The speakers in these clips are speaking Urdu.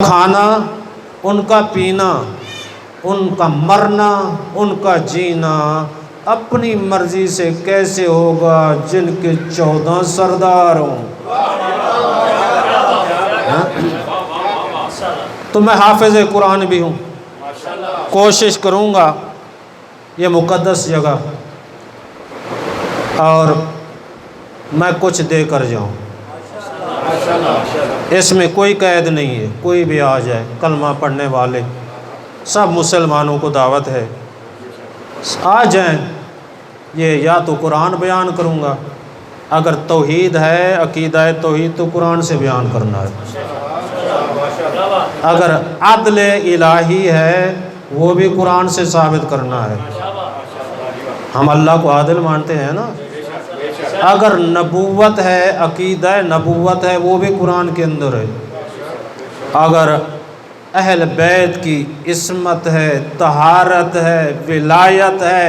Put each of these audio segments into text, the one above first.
کھانا، ان کا پینا، ان کا مرنا، ان کا جینا اپنی مرضی سے کیسے ہوگا جن کے 14 سردار ہوں؟ تو میں حافظ قرآن بھی ہوں، کوشش کروں گا یہ مقدس جگہ اور میں کچھ دے کر جاؤں۔ اس میں کوئی قید نہیں ہے، کوئی بھی آ جائے، کلمہ پڑھنے والے سب مسلمانوں کو دعوت ہے، آ جائیں۔ یہ یا تو قرآن بیان کروں گا، اگر توحید ہے، عقیدہ توحید تو قرآن سے بیان کرنا ہے، اگر عدل الہی ہے وہ بھی قرآن سے ثابت کرنا ہے۔ ہم اللہ کو عادل مانتے ہیں نا۔ اگر نبوت ہے، عقیدہ نبوت ہے، وہ بھی قرآن کے اندر ہے۔ اگر اہل بیت کی عصمت ہے، طہارت ہے، ولایت ہے،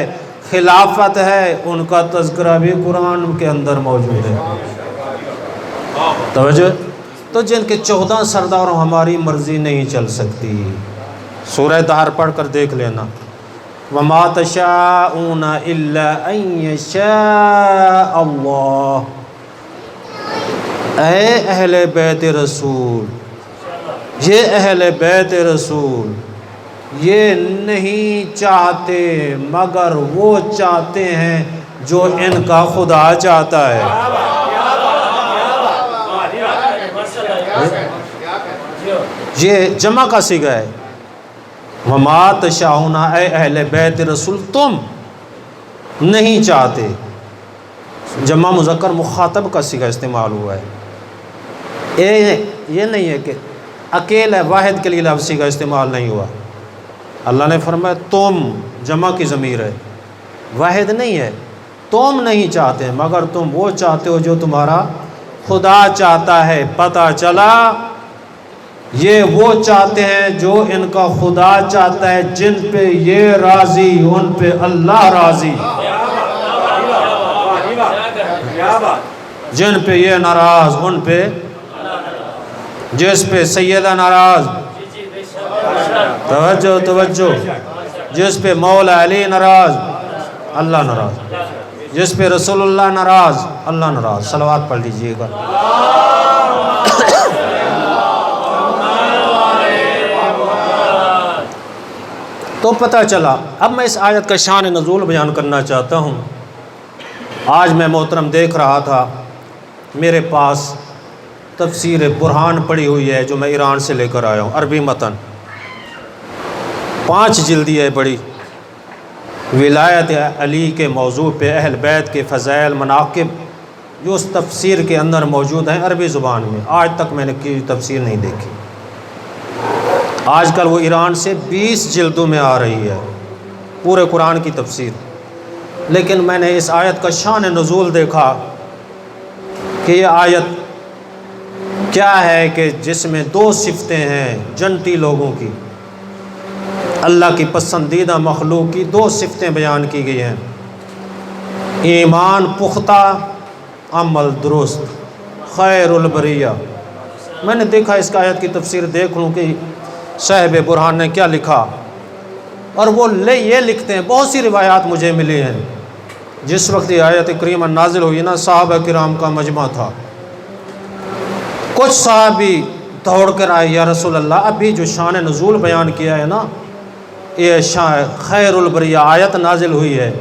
خلافت ہے، ان کا تذکرہ بھی قرآن کے اندر موجود ہے۔ توجہ۔ تو جن کے 14 سرداروں ہماری مرضی نہیں چل سکتی، سورہ دہر پڑھ کر دیکھ لینا۔ وَمَا تَشَاءُونَ إِلَّا أَن يَشَاءَ اللَّهُ۔ اے اہل بیت رسول، یہ اہل بیت رسول یہ نہیں چاہتے مگر وہ چاہتے ہیں جو ان کا خدا چاہتا ہے۔ یہ جمع کا صیغہ ہے۔ وَمَا تَشَاءُونَ، اے اہل بیت رسول تم نہیں چاہتے، جمع مذکر مخاطب کا صیغہ استعمال ہوا ہے۔ یہ نہیں ہے کہ اکیلے واحد کے لیے لفظ صیغہ استعمال نہیں ہوا۔ اللہ نے فرمایا تم، جمع کی ضمیر ہے، واحد نہیں ہے۔ تم نہیں چاہتے مگر تم وہ چاہتے ہو جو تمہارا خدا چاہتا ہے۔ پتہ چلا یہ وہ چاہتے ہیں جو ان کا خدا چاہتا ہے، جن پہ یہ راضی ان پہ اللہ راضی، جن پہ یہ ناراض ان پہ، جس پہ سیدہ ناراض، توجہ توجہ، جس پہ مولا علی ناراض اللہ ناراض، جس پہ رسول اللہ ناراض اللہ ناراض۔ صلوات پڑھ لیجئے گا۔ تو پتہ چلا۔ اب میں اس آیت کا شان نزول بیان کرنا چاہتا ہوں۔ آج میں محترم دیکھ رہا تھا، میرے پاس تفسیر برہان پڑی ہوئی ہے جو میں ایران سے لے کر آیا ہوں، عربی متن، 5 جلدی ہے بڑی، ولایت علی کے موضوع پہ، اہل بیت کے فضائل مناقب جو اس تفسیر کے اندر موجود ہیں عربی زبان میں۔ آج تک میں نے کی تفسیر نہیں دیکھی۔ آج کل وہ ایران سے 20 جلدوں میں آ رہی ہے پورے قرآن کی تفسیر، لیکن میں نے اس آیت کا شان نزول دیکھا کہ یہ آیت کیا ہے کہ جس میں 2 صفتیں ہیں جنتی لوگوں کی، اللہ کی پسندیدہ مخلوق کی 2 صفتیں بیان کی گئی ہیں، ایمان پختہ، عمل درست، خیر البریہ۔ میں نے دیکھا اس کا آیت کی تفسیر دیکھ لوں کہ صاحب برہان نے کیا لکھا، اور وہ یہ لکھتے ہیں، بہت سی روایات مجھے ملی ہیں، جس وقت یہ آیت کریمہ نازل ہوئی نا، صحابہ کرام کا مجمع تھا، کچھ صحابی دوڑ کر آئے، یا رسول اللہ ابھی جو شان نزول بیان کیا ہے نا، یہ خیر البریہ آیت نازل ہوئی ہے،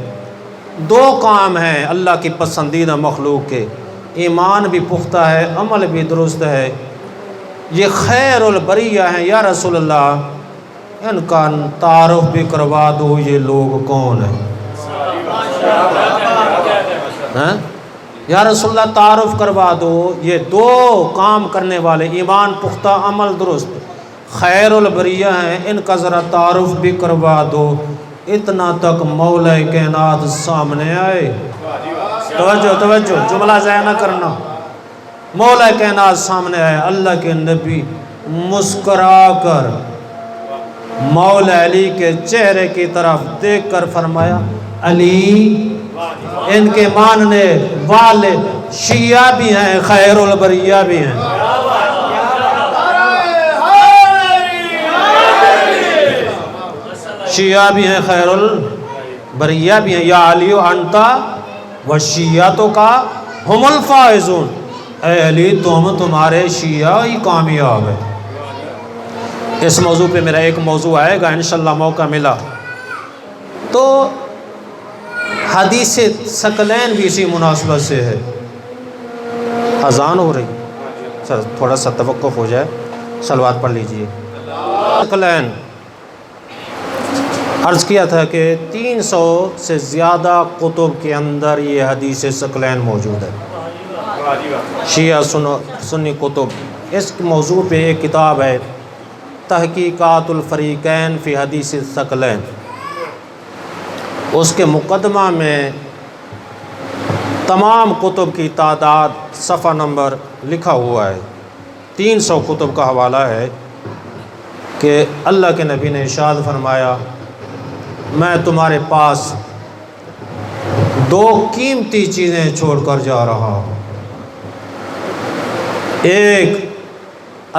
2 کام ہیں اللہ کی پسندیدہ مخلوق کے، ایمان بھی پختہ ہے، عمل بھی درست ہے، یہ خیر البریہ ہیں، یا رسول اللہ ان کا تعارف بھی کروا دو، یہ لوگ کون ہیں؟ یا رسول اللہ تعارف کروا دو، یہ 2 کام کرنے والے، ایمان پختہ عمل درست، خیر البریہ ہیں، ان کا ذرا تعارف بھی کروا دو۔ اتنا تک مولا کائنات سامنے آئے۔ توجہ توجہ، جملہ ضائع نہ کرنا۔ مولا کائنات سامنے آئے، اللہ کے نبی مسکرا کر مولا علی کے چہرے کی طرف دیکھ کر فرمایا، علی ان کے ماننے والے شیعہ بھی ہیں، خیر البریہ بھی ہیں۔ شیعہ بھی ہیں خیر البریہ بھی ہیں، یا علی انتا و شیعہ کا ہم الفائزون، اے علی تمہارے شیعہ ہی کامیاب ہے۔ اس موضوع پہ میرا ایک موضوع آئے گا انشاءاللہ، موقع ملا تو۔ حدیث ثقلین بھی اسی مناسبت سے ہے۔ اذان ہو رہی، سر تھوڑا سا توقف ہو جائے، صلوات پڑھ لیجئے۔ ثقلین عرض کیا تھا کہ 300 سے زیادہ کتب کے اندر یہ حدیث ثقلین موجود ہے، شیعہ سنی کتب۔ اس موضوع پہ ایک کتاب ہے تحقیقات الفریقین فی حدیث ثقلین، اس کے مقدمہ میں تمام کتب کی تعداد صفحہ نمبر لکھا ہوا ہے۔ 300 کتب کا حوالہ ہے کہ اللہ کے نبی نے ارشاد فرمایا، میں تمہارے پاس 2 قیمتی چیزیں چھوڑ کر جا رہا ہوں، ایک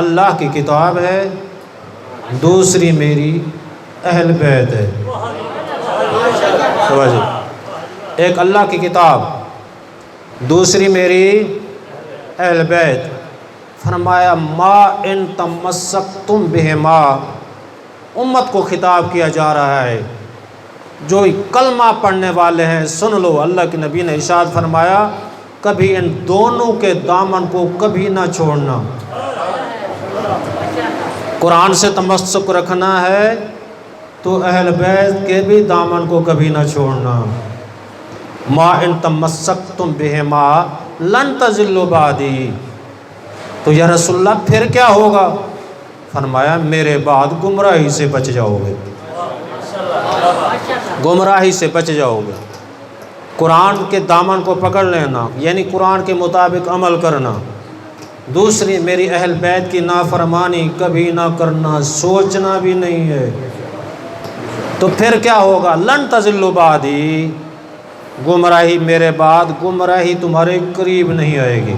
اللہ کی کتاب ہے، دوسری میری اہل بیت ہے۔ ایک اللہ کی کتاب، دوسری میری اہل بیت۔ فرمایا ما ان تمسکتم بہما، امت کو خطاب کیا جا رہا ہے، جو کلمہ پڑھنے والے ہیں سن لو۔ اللہ کے نبی نے ارشاد فرمایا کبھی ان دونوں کے دامن کو کبھی نہ چھوڑنا۔ قرآن سے تمسک رکھنا ہے تو اہل بیت کے بھی دامن کو کبھی نہ چھوڑنا۔ ما ان تمسکتم بہما لن تضلوا بعدی، تو یا رسول اللہ پھر کیا ہوگا؟ فرمایا میرے بعد گمراہی سے بچ جاؤ گے، گمراہی سے بچ جاؤ گے۔ قرآن کے دامن کو پکڑ لینا یعنی قرآن کے مطابق عمل کرنا، دوسری میری اہل بیت کی نافرمانی کبھی نہ کرنا، سوچنا بھی نہیں ہے۔ تو پھر کیا ہوگا؟ لن تضلوا بعدی، گمراہی میرے بعد، گمراہی تمہارے قریب نہیں آئے گی،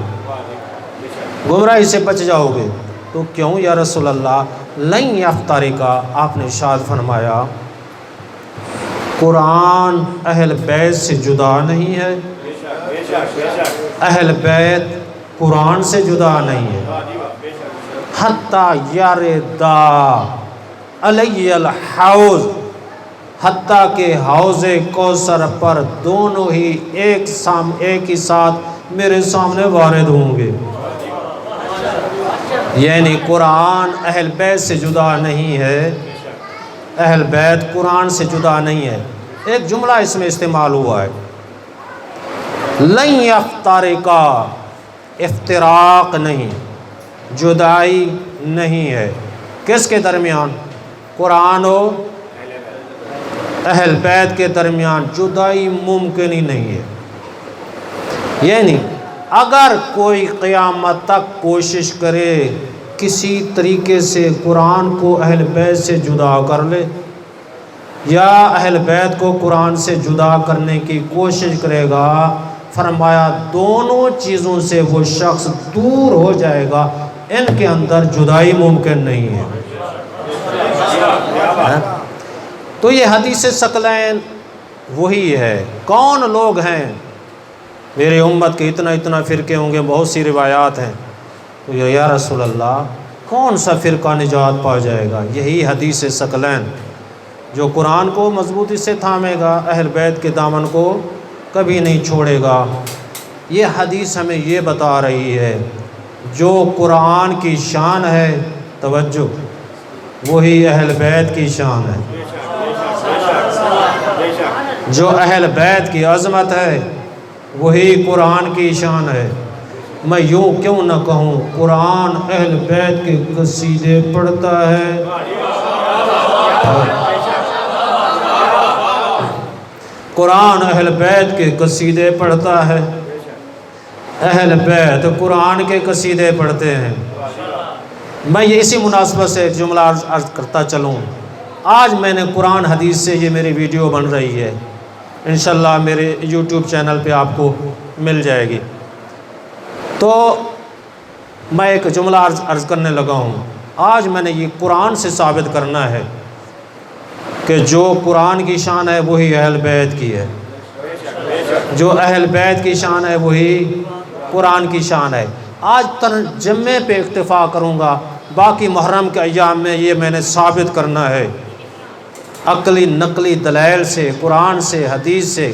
گمراہی سے بچ جاؤ گے۔ تو کیوں یا رسول اللہ؟ لن یفترقا، آپ نے ارشاد فرمایا قرآن اہل بیت سے جدا نہیں ہے، اہل بیت قرآن سے جدا نہیں ہے، حتیٰ یردا علی الحوض، حتیٰ کہ حوض کوثر پر دونوں ہی ایک ہی ساتھ میرے سامنے وارد ہوں گے۔ یعنی قرآن اہل بیت سے جدا نہیں ہے، اہل بیت قرآن سے جدا نہیں ہے۔ ایک جملہ اس میں استعمال ہوا ہے، لن یفترقا، افتراق نہیں، جدائی نہیں ہے۔ کس کے درمیان؟ قرآن و اہل بیت کے درمیان جدائی ممکن ہی نہیں ہے۔ یعنی اگر کوئی قیامت تک کوشش کرے کسی طریقے سے قرآن کو اہل بیت سے جدا کر لے، یا اہل بیت کو قرآن سے جدا کرنے کی کوشش کرے گا، فرمایا دونوں چیزوں سے وہ شخص دور ہو جائے گا، ان کے اندر جدائی ممکن نہیں ہے۔ تو یہ حدیث ثقلین وہی ہے۔ کون لوگ ہیں؟ میرے امت کے اتنا فرقے ہوں گے، بہت سی روایات ہیں، تو یا رسول اللہ کون سا فرقہ نجات پا جائے گا؟ یہی حدیث ثقلین، جو قرآن کو مضبوطی سے تھامے گا، اہل بیت کے دامن کو کبھی نہیں چھوڑے گا۔ یہ حدیث ہمیں یہ بتا رہی ہے جو قرآن کی شان ہے، توجہ، وہی اہل بیت کی شان ہے۔ جو اہل بیت کی عظمت ہے وہی قرآن کی شان ہے۔ میں یوں کیوں نہ کہوں، قرآن اہل بیت کے قصیدے پڑھتا ہے، قرآن اہل بیت کے قصیدے پڑھتا ہے، اہل بیت قرآن کے قصیدے پڑھتے ہیں۔ میں یہ اسی مناسبت سے ایک جملہ عرض کرتا چلوں۔ آج میں نے قرآن حدیث سے یہ میری ویڈیو بن رہی ہے، انشاءاللہ میرے یوٹیوب چینل پہ آپ کو مل جائے گی۔ تو میں ایک جملہ عرض کرنے لگا ہوں۔ آج میں نے یہ قرآن سے ثابت کرنا ہے کہ جو قرآن کی شان ہے وہی اہل بیت کی ہے، جو اہل بیت کی شان ہے وہی قرآن کی شان ہے۔ آج ترجمے پہ اکتفا کروں گا، باقی محرم کے ایام میں یہ میں نے ثابت کرنا ہے عقلی نقلی دلائل سے، قرآن سے، حدیث سے،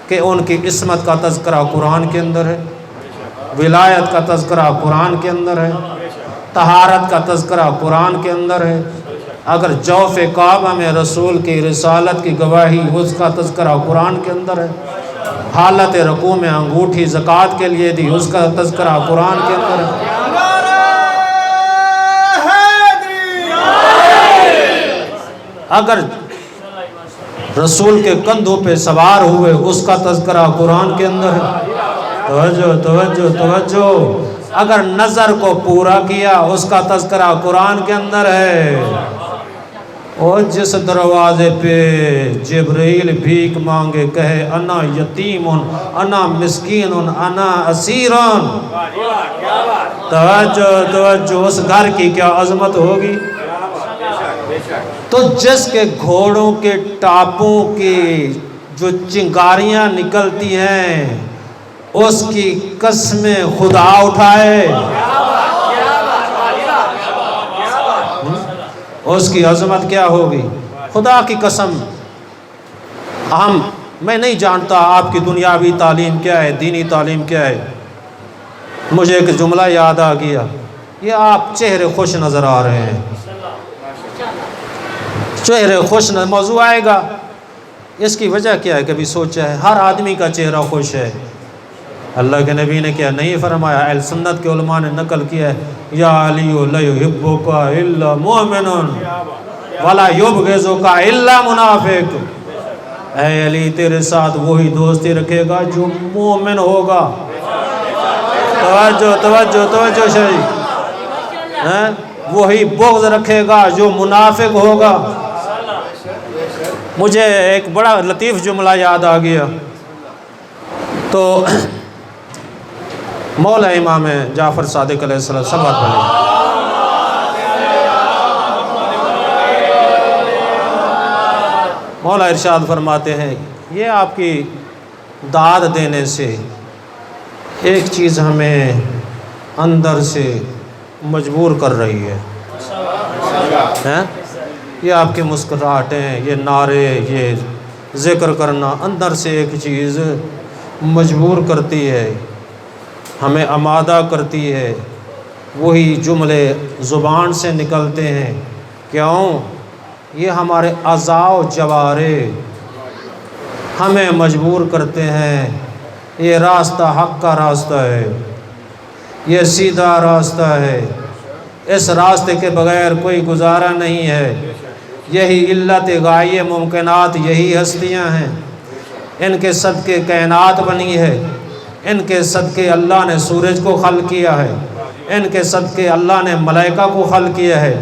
کہ ان کی عصمت کا تذکرہ قرآن کے اندر ہے، ولایت کا تذکرہ قرآن کے اندر ہے، طہارت کا تذکرہ قرآن کے اندر ہے۔ اگر جوف کعبہ میں رسول کی رسالت کی گواہی، اس کا تذکرہ قرآن کے اندر ہے۔ حالت رکوع میں انگوٹھی زکوٰۃ کے لیے دی، اس کا تذکرہ قرآن کے اندر ہے۔ اگر رسول کے کندھوں پہ سوار ہوئے، اس کا تذکرہ قرآن کے اندر ہے۔ توجہ توجہ توجہ، اگر نظر کو پورا کیا، اس کا تذکرہ قرآن کے اندر ہے۔ اور جس دروازے پہ جبرائیل بھیک مانگے، کہے انا یتیم، انا مسکین، انا اسیر، توجہ توجہ، اس گھر کی کیا عظمت ہوگی۔ تو جس کے گھوڑوں کے ٹاپوں کی جو چنگاریاں نکلتی ہیں، اس کی قسمیں خدا اٹھائے، اس کی عظمت کیا ہوگی۔ خدا کی قسم، میں نہیں جانتا آپ کی دنیاوی تعلیم کیا ہے، دینی تعلیم کیا ہے۔ مجھے ایک جملہ یاد آ گیا، یہ آپ چہرے خوش نظر آ رہے ہیں، چہرے خوش موضوع آئے گا، اس کی وجہ کیا ہے؟ کبھی سوچا ہے؟ ہر آدمی کا چہرہ خوش ہے۔ اللہ کے نبی نے کیا نہیں فرمایا؟ اہل سنت کے علماء نے نقل کیا ہے، یا علی لا یحبک الا مومن ولا یبغضک الا منافق۔ اے علی، تیرے ساتھ وہی دوستی رکھے گا جو مومن ہوگا۔ توجہ توجہ توجہ شریف، وہی بغض رکھے گا جو منافق ہوگا۔ مجھے ایک بڑا لطیف جملہ یاد آ گیا، تو مولا امام جعفر صادق علیہ السلام صلوات علیہ، مولا ارشاد فرماتے ہیں، یہ آپ کی داد دینے سے ایک چیز ہمیں اندر سے مجبور کر رہی ہے۔ یہ آپ کے مسکراہٹیں، یہ نعرے، یہ ذکر کرنا اندر سے ایک چیز مجبور کرتی ہے، ہمیں آمادہ کرتی ہے۔ وہی جملے زبان سے نکلتے ہیں، کیوں؟ یہ ہمارے اعضاء و جوارح ہمیں مجبور کرتے ہیں۔ یہ راستہ حق کا راستہ ہے، یہ سیدھا راستہ ہے، اس راستے کے بغیر کوئی گزارا نہیں ہے۔ یہی علت غایہ ممکنات، یہی ہستیاں ہیں، ان کے صدقے کائنات بنی ہے، ان کے صدقے اللہ نے سورج کو خلق کیا ہے، ان کے صدقے اللہ نے ملائکہ کو خلق کیا ہے،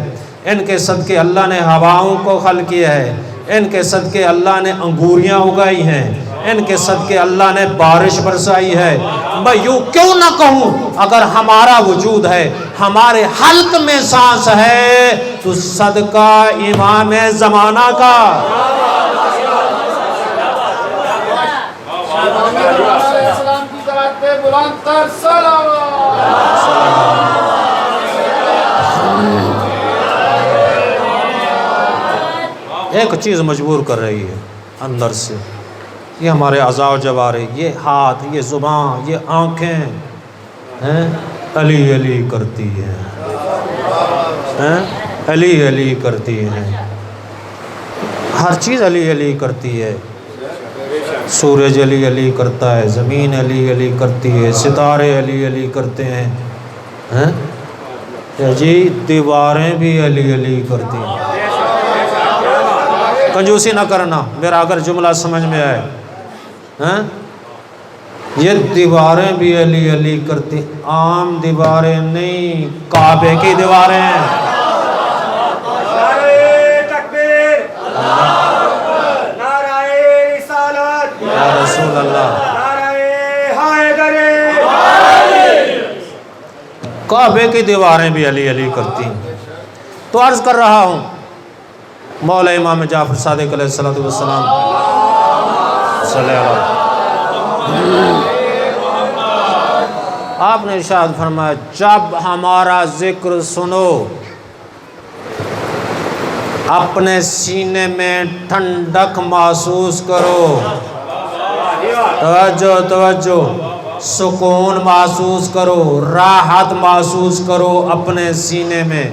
ان کے صدقے اللہ نے ہواؤں کو خلق کیا ہے، ان کے صدقے اللہ نے انگوریاں اگائی ہیں، ان کے صدقے اللہ نے بارش برسائی ہے۔ میں یوں کیوں نہ کہوں، اگر ہمارا وجود ہے، ہمارے حلق میں سانس ہے، تو صدقہ امام زمانہ کا۔ ایک چیز مجبور کر رہی ہے اندر سے، یہ ہمارے اعضاء و جوارح، یہ ہاتھ، یہ زبان، یہ آنکھیں علی علی کرتی ہیں، علی علی کرتی ہیں، ہر چیز علی علی کرتی ہے۔ سورج علی علی کرتا ہے، زمین علی علی کرتی ہے، ستارے علی علی کرتے ہیں، جی دیواریں بھی علی علی کرتی ہیں۔ کنجوسی نہ کرنا، میرا اگر جملہ سمجھ میں آئے، یہ دیواریں بھی علی علی کرتی، عام دیواریں نہیں، کعبے کی دیواریں ہیں۔ یا رسول اللہ، کعبے کی دیواریں بھی علی علی کرتی ہیں۔ تو عرض کر رہا ہوں، مولا امام جعفر صادق علیہ الصلوۃ والسلام صلی اللہ علیہ آپ نے ارشاد فرمایا جب ہمارا ذکر سنو اپنے سینے میں ٹھنڈک محسوس کرو، توجہ توجہ، سکون محسوس کرو، راحت محسوس کرو اپنے سینے میں۔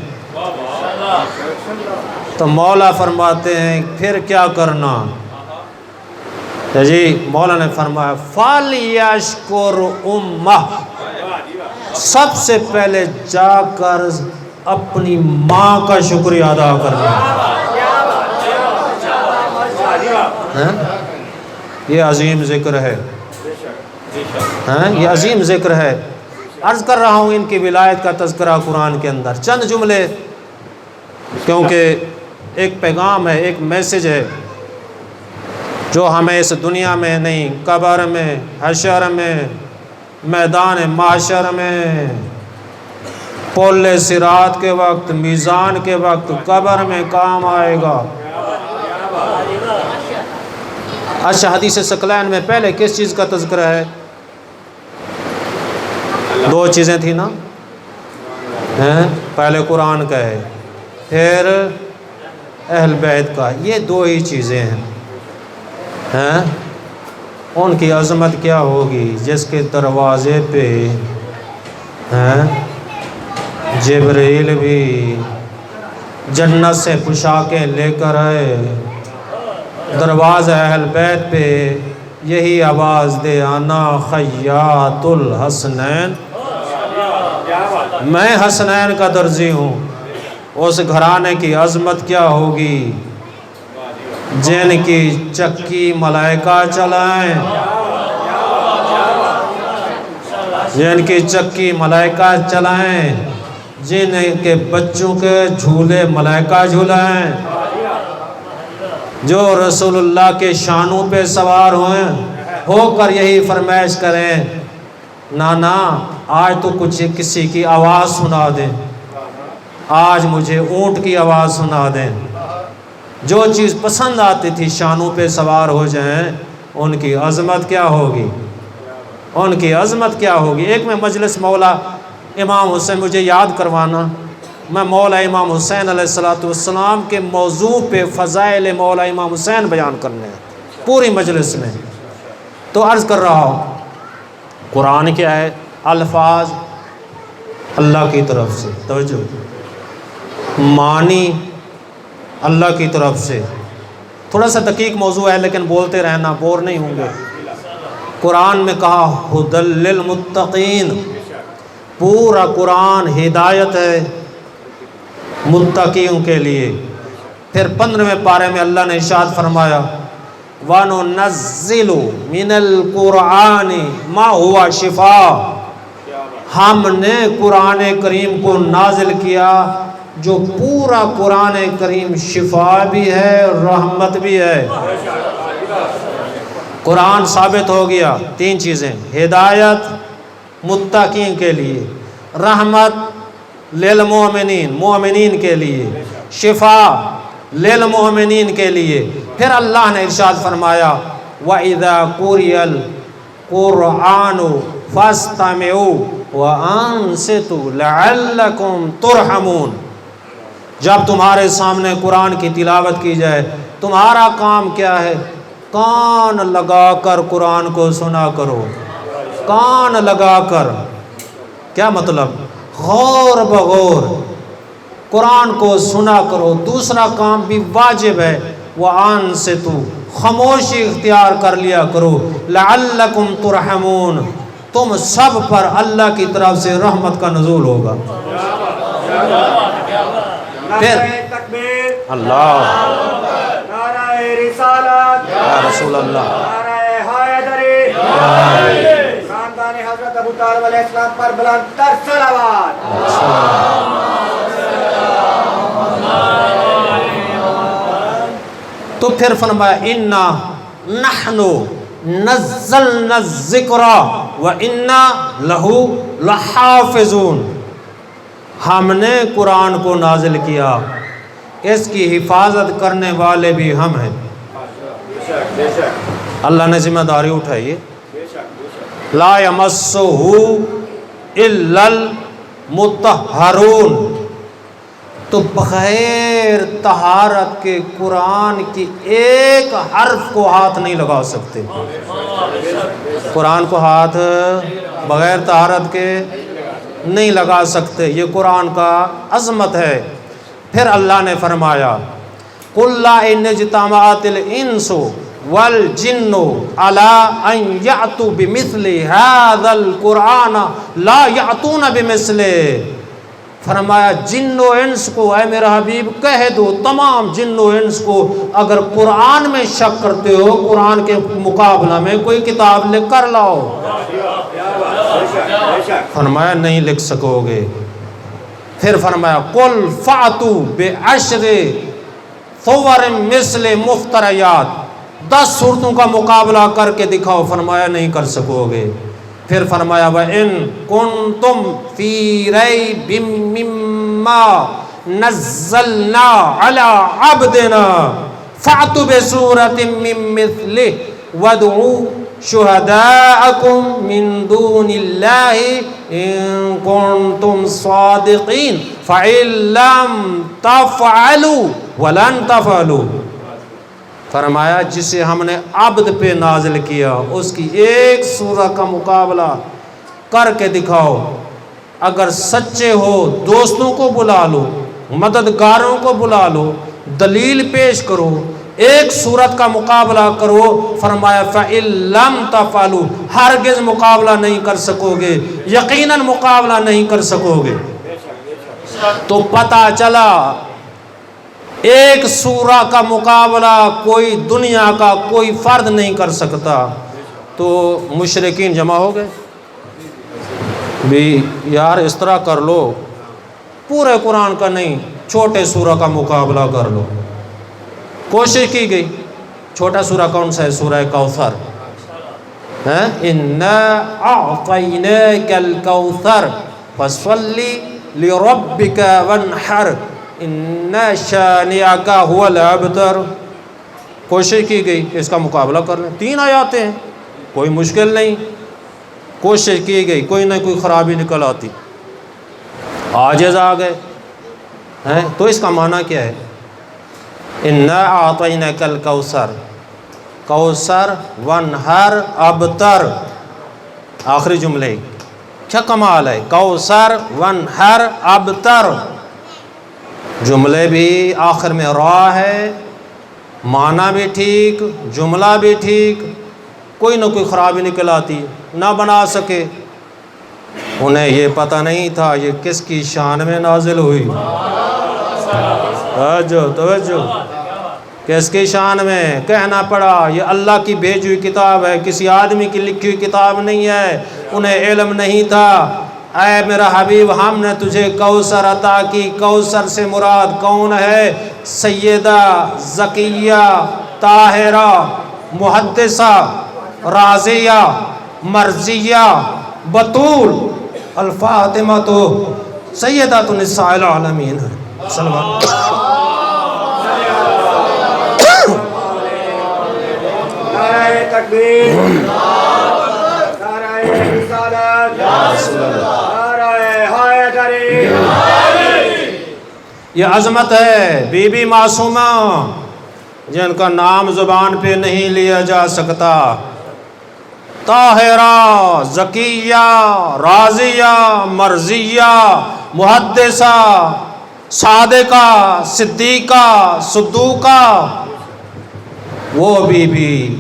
تو مولا فرماتے ہیں پھر کیا کرنا؟ جی مولا نے فرمایا فَلْيَشْكُرْ أُمَّهُ، سب سے پہلے جا کر اپنی ماں کا شکریہ ادا کرنا۔ یہ عظیم ذکر ہے، یہ عظیم ذکر ہے۔ عرض کر رہا ہوں ان کی ولایت کا تذکرہ قرآن کے اندر، چند جملے، کیونکہ ایک پیغام ہے، ایک میسج ہے جو ہمیں اس دنیا میں نہیں، قبر میں، حشر میں، میدان محشر میں، پل صراط کے وقت، میزان کے وقت، قبر میں کام آئے گا۔ اچھا حدیث ثقلین میں پہلے کس چیز کا تذکرہ ہے؟ دو چیزیں تھیں نا، پہلے قرآن کا ہے، پھر اہل بیت کا، یہ دو ہی چیزیں ہیں۔ ان کی عظمت کیا ہوگی جس کے دروازے پہ جبریل بھی جنت سے پوشاکیں لے کر آئے، دروازہ اہل بیت پہ یہی آواز دے انا خیاط الحسنین، میں حسنین کا درزی ہوں۔ اس گھرانے کی عظمت کیا ہوگی جن کی چکی ملائکہ چلائیں، جن کی چکی ملائکہ چلائیں، جن کے بچوں کے جھولے ملائکہ جھلائیں، جو رسول اللہ کے شانوں پہ سوار ہوئیں، ہو کر یہی فرمائش کریں نانا آج تو کچھ کسی کی آواز سنا دیں، آج مجھے اونٹ کی آواز سنا دیں۔ جو چیز پسند آتی تھی شانوں پہ سوار ہو جائیں، ان کی عظمت کیا ہوگی، ان کی عظمت کیا ہوگی۔ ایک میں مجلس مولا امام حسین مجھے یاد کروانا، میں مولا امام حسین علیہ السلام کے موضوع پہ فضائل مولا امام حسین بیان کرنے ہیں پوری مجلس میں۔ تو عرض کر رہا ہوں قرآن کیا ہے؟ الفاظ اللہ کی طرف سے، توجہ، معنی اللہ کی طرف سے۔ تھوڑا سا دقیق موضوع ہے لیکن بولتے رہنا، بور نہیں ہوں گے۔ قرآن میں کہا ھدی للمتقین، پورا قرآن ہدایت ہے متقیوں کے لیے۔ پھر 15ویں پارے میں اللہ نے ارشاد فرمایا وَنُنَزِّلُ مِنَ الْقُرْآنِ مَا هُوَ شِفَاءٌ، ہم نے قرآن کریم کو نازل کیا جو پورا قرآن کریم شفا بھی ہے، رحمت بھی ہے۔ قرآن ثابت ہو گیا تین چیزیں، ہدایت متقین کے لیے، رحمت للمؤمنین، مومنین کے لیے، شفا للمؤمنین کے لیے۔ پھر اللہ نے ارشاد فرمایا وَإِذَا قُرِئَ الْقُرْآنُ فَاسْتَمِعُوا وَأَنصِتُوا لَعَلَّكُمْ تُرْحَمُونَ، جب تمہارے سامنے قرآن کی تلاوت کی جائے تمہارا کام کیا ہے؟ کان لگا کر قرآن کو سنا کرو، کان لگا کر، کیا مطلب؟ غور بغور قرآن کو سنا کرو۔ دوسرا کام بھی واجب ہے وَأَنصِتُوا، خاموشی اختیار کر لیا کرو، لَعَلَّكُمْ تُرْحَمُونَ، تم سب پر اللہ کی طرف سے رحمت کا نزول ہوگا۔ پھر اللہ، نعرہ رسالت یا رسول اللہ، نعرہ حیدری، خاندان حضرت ابو طالب علیہ السلام پر بلند تر صلوات۔ تو پھر فرمایا اِنَّا نَحْنُ نَزَّلْنَا الذِّكْرَ وَإِنَّا لَهُ لَحَافِظُونَ، ہم نے قرآن کو نازل کیا، اس کی حفاظت کرنے والے بھی ہم ہیں۔ اللہ نے ذمہ داری اٹھائی ہے، لا یمسہ الا المطہرون، تو بغیر طہارت کے قرآن کی ایک حرف کو ہاتھ نہیں لگا سکتے۔ قرآن کو ہاتھ بغیر طہارت کے نہیں لگا سکتے، یہ قرآن کا عظمت ہے۔ پھر اللہ نے فرمایا قُلْ لَا إِنْ اجْتَمَعَتِ الْإِنسُ وَالْجِنُّ عَلَىٰ أَنْ يَأْتُوا بِمِثْلِ هَذَا الْقُرْآنَ لَا يَأْتُونَ بِمِثْلِهِ، فرمایا جن و انس کو اے میرا حبیب کہہ دو، تمام جن و انس کو، اگر قرآن میں شک کرتے ہو قرآن کے مقابلہ میں کوئی کتاب لکھ کر لاؤ، فرمایا نہیں لکھ سکو گے۔ پھر فرمایا قُلْ فَأْتُوا بِعَشْرِ صُوَرٍ مِثْلِ مُفْتَرَيَاتٍ، 10 صورتوں کا مقابلہ کر کے دکھاؤ، فرمایا نہیں کر سکو گے۔ پھر فرمایا وَإِن كُنتُمْ فِي رَيْبٍ مِّمَّا نَزَّلْنَا عَلَىٰ عَبْدِنَا فَأْتُوا بِسُورَةٍ مِّن مِّثْلِهِ وَادْعُوا شُهَدَاءَكُم مِّن دُونِ اللَّهِ إِن كُنتُمْ صَادِقِينَ فَإِن لَّمْ تَفْعَلُوا وَلَن تَفْعَلُوا، فرمایا جسے ہم نے عبد پہ نازل کیا اس کی ایک سورہ کا مقابلہ کر کے دکھاؤ، اگر سچے ہو دوستوں کو بلا لو، مددگاروں کو بلا لو، دلیل پیش کرو، ایک سورت کا مقابلہ کرو، فرمایا فَإِن لَّمْ تَفْعَلُوا، ہرگز مقابلہ نہیں کر سکو گے، یقیناً مقابلہ نہیں کر سکو گے۔ تو پتہ چلا ایک سورہ کا مقابلہ کوئی دنیا کا کوئی فرد نہیں کر سکتا، تو مشرکین جمع ہو گئے بھی یار اس طرح کر لو، پورے قرآن کا نہیں چھوٹے سورہ کا مقابلہ کر لو۔ کوشش کی گئی، چھوٹا سورہ کون سا ہے؟ سورہ کوثر، اِنَّا أَعْطَيْنَاكَ الْكَوْثَرَ فَصَلِّ لِرَبِّكَ وَانْحَرْ اِنَّ شَانِئَكَ هُوَ الْأَبْتَرُ۔ کوشش کی گئی اس کا مقابلہ کر لیں، 3 آیاتیں ہیں، کوئی مشکل نہیں، کوشش کی گئی، کوئی نہ کوئی خرابی نکل آتی، عاجز آ گئے ہیں۔ تو اس کا معنی کیا ہے؟ اِنَّا أَعْطَيْنَاكَ الْكَوْثَرَ، کوثر وانحر ابتر، آخری جملے کیا کمال ہے، کوثر وانحر ابتر، جملے بھی آخر میں را ہے، معنی بھی ٹھیک، جملہ بھی ٹھیک، کوئی نہ کوئی خرابی نکل آتی، نہ بنا سکے۔ انہیں یہ پتہ نہیں تھا یہ کس کی شان میں نازل ہوئی، توجہ، کس کی شان میں؟ کہنا پڑا یہ اللہ کی بھیجی ہوئی کتاب ہے، کسی آدمی کی لکھی ہوئی کتاب نہیں ہے، انہیں علم نہیں تھا۔ اے میرا حبیب ہم نے تجھے کوثر عطا کی، کوثر سے مراد کون ہے؟ سیدہ زکیہ طاہرہ محدثہ راضیہ مرضیہ بطول الفاطمہ سیدۃ النساء العالمین ہے۔ نعرہ تکبیر، نعرہ رسالت، نعرہ حیدری۔ یہ عظمت ہے بی بی معصومہ جن کا نام زبان پہ نہیں لیا جا سکتا، طاہرہ زکیہ راضیہ مرضیہ محدثہ صادقہ صدیقہ صدوقہ، وہ بی بی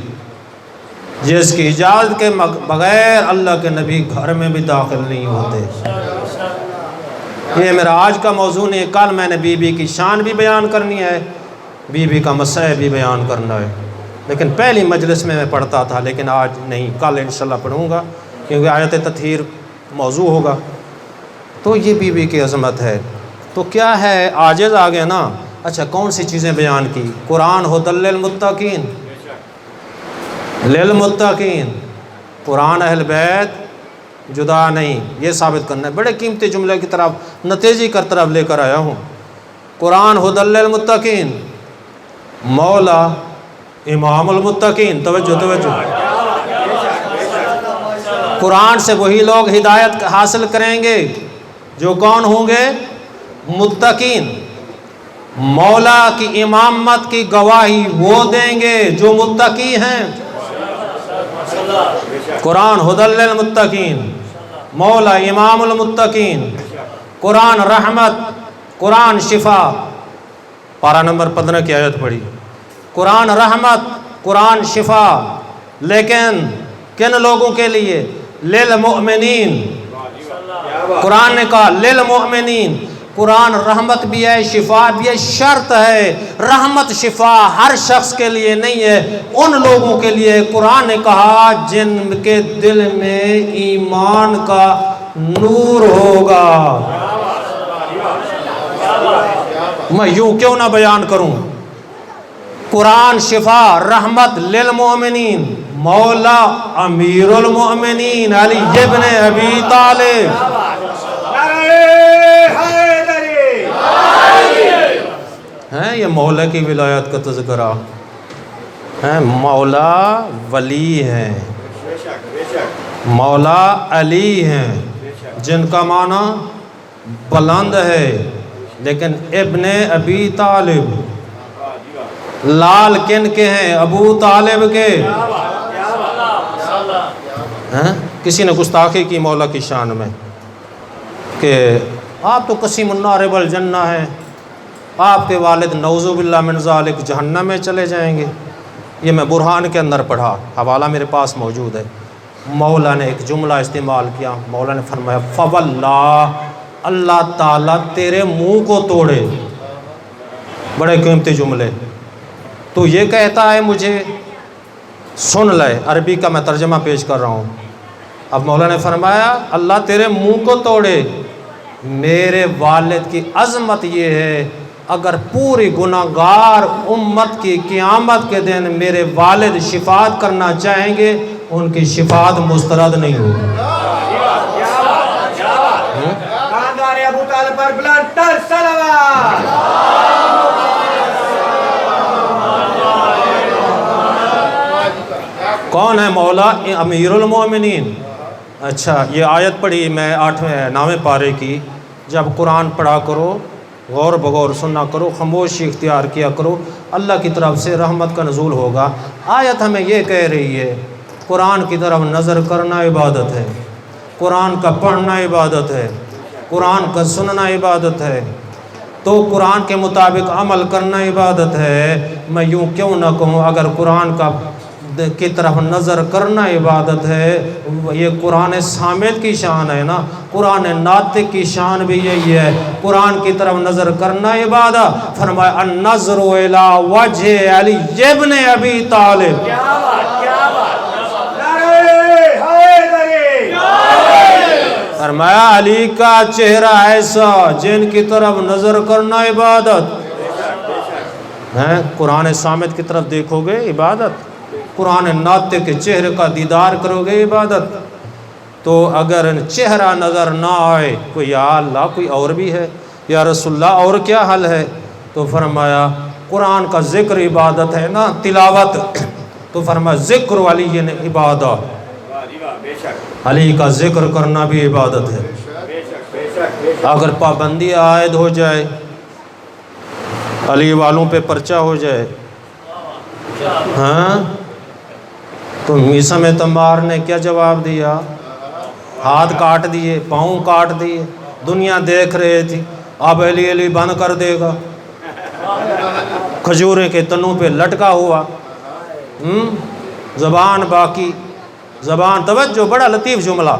جس کی اجازت کے بغیر اللہ کے نبی گھر میں بھی داخل نہیں ہوتے۔ یہ میرا آج کا موضوع نہیں، کل میں نے بی بی کی شان بھی بیان کرنی ہے، بی بی کا مسئلہ بھی بیان کرنا ہے، لیکن پہلی مجلس میں پڑھتا تھا، لیکن آج نہیں، کل انشاءاللہ پڑھوں گا کیونکہ آیت تطہیر موضوع ہوگا۔ تو یہ بی بی کی عظمت ہے، تو کیا ہے عاجز آ گیا نا۔ اچھا کون سی چیزیں بیان کی؟ قرآن ہدی للمتقین، للمتقین، قرآن اہل بیت جدا نہیں، یہ ثابت کرنا ہے۔ بڑے قیمتی جملے کی طرف نتیجی کر طرف لے کر آیا ہوں۔ قرآن ہدی للمتقین، مولا امام المتقین. توجہ. قرآن سے وہی لوگ ہدایت حاصل کریں گے جو کون ہوں گے؟ متقین. مولا کی امامت کی گواہی وہ دیں گے جو متقی ہیں. قرآن ہدی للمتقین، مولا امام المتقین، قرآن رحمت، قرآن شفا. پارہ نمبر 15 کی آیت پڑھی. قرآن رحمت، قرآن شفا، لیکن کن لوگوں کے لیے؟ للمؤمنین. قرآن نے کہا للمؤمنین. قرآن رحمت بھی ہے، شفا بھی ہے. شرط ہے رحمت شفا ہر شخص کے لیے نہیں ہے، ان لوگوں کے لیے. قرآن نے کہا جن کے دل میں ایمان کا نور ہوگا. میں یوں کیوں نہ بیان کروں؟ قرآن شفا رحمت للمؤمنین، مولا امیر المؤمنین علی ابن ابی طالب. ہیں یہ مولا کی ولایت کا تذکرہ ہے. مولا ولی ہیں، مولا علی ہیں جن کا معنی بلند ہے، لیکن ابن ابی طالب. لال کن کے ہیں؟ ابو طالب کے. کسی نے گستاخی کی مولا کی شان میں کہ آپ تو قسیم النار والجنہ ہیں، آپ کے والد نعوذ باللہ من ذالک جہنم میں چلے جائیں گے. یہ میں برہان کے اندر پڑھا، حوالہ میرے پاس موجود ہے. مولا نے ایک جملہ استعمال کیا. مولا نے فرمایا فواللہ، اللہ تعالیٰ تیرے منہ کو توڑے. بڑے قیمتی جملے. تو یہ کہتا ہے مجھے، سن لے، عربی کا میں ترجمہ پیش کر رہا ہوں. اب مولا نے فرمایا اللہ تیرے منہ کو توڑے. میرے والد کی عظمت یہ ہے، اگر پوری گناہگار امت کی قیامت کے دن میرے والد شفاعت کرنا چاہیں گے، ان کی شفاعت مسترد نہیں ہوگی. خاندان ابو طالب پر بلند تر صلوات. کون ہے مولا؟ امیر المومنین. اچھا یہ آیت پڑھی میں 9ویں پارے کی. جب قرآن پڑھا کرو غور بغور سننا کرو، خاموشی اختیار کیا کرو، اللہ کی طرف سے رحمت کا نزول ہوگا. آیت ہمیں یہ کہہ رہی ہے قرآن کی طرف نظر کرنا عبادت ہے، قرآن کا پڑھنا عبادت ہے، قرآن کا سننا عبادت ہے، تو قرآن کے مطابق عمل کرنا عبادت ہے. میں یوں کیوں نہ کہوں اگر قرآن کی طرف نظر کرنا عبادت ہے، یہ قرآن صامت کی شان ہے نا، قرآن ناطق کی شان بھی یہی ہے. قرآن کی طرف نظر کرنا عبادت. فرمایا النظر الی وجہ علی ابن ابی طالب. فرمایا علی کا چہرہ ایسا جن کی طرف نظر کرنا عبادت ہے. قرآن صامت کی طرف دیکھو گے عبادت، قرآن ناطق کے چہرے کا دیدار کرو گے عبادت. تو اگر چہرہ نظر نہ آئے، کوئی یا اللہ کوئی اور بھی ہے، یا رسول اللہ اور کیا حل ہے؟ تو فرمایا قرآن کا ذکر عبادت ہے نا، تلاوت. تو فرمایا ذکر علی عبادت، علی کا ذکر کرنا بھی عبادت ہے. اگر پابندی عائد ہو جائے، علی والوں پہ پرچہ ہو جائے، ہاں تو میسا میں تمار نے کیا جواب دیا؟ ہاتھ کاٹ دیے، پاؤں کاٹ دیے. دنیا دیکھ رہے تھی، اب علی علی بند کر دے گا. کھجورے کے تنوں پہ لٹکا ہوا، زبان باقی، زبان. توجہ، بڑا لطیف جملہ.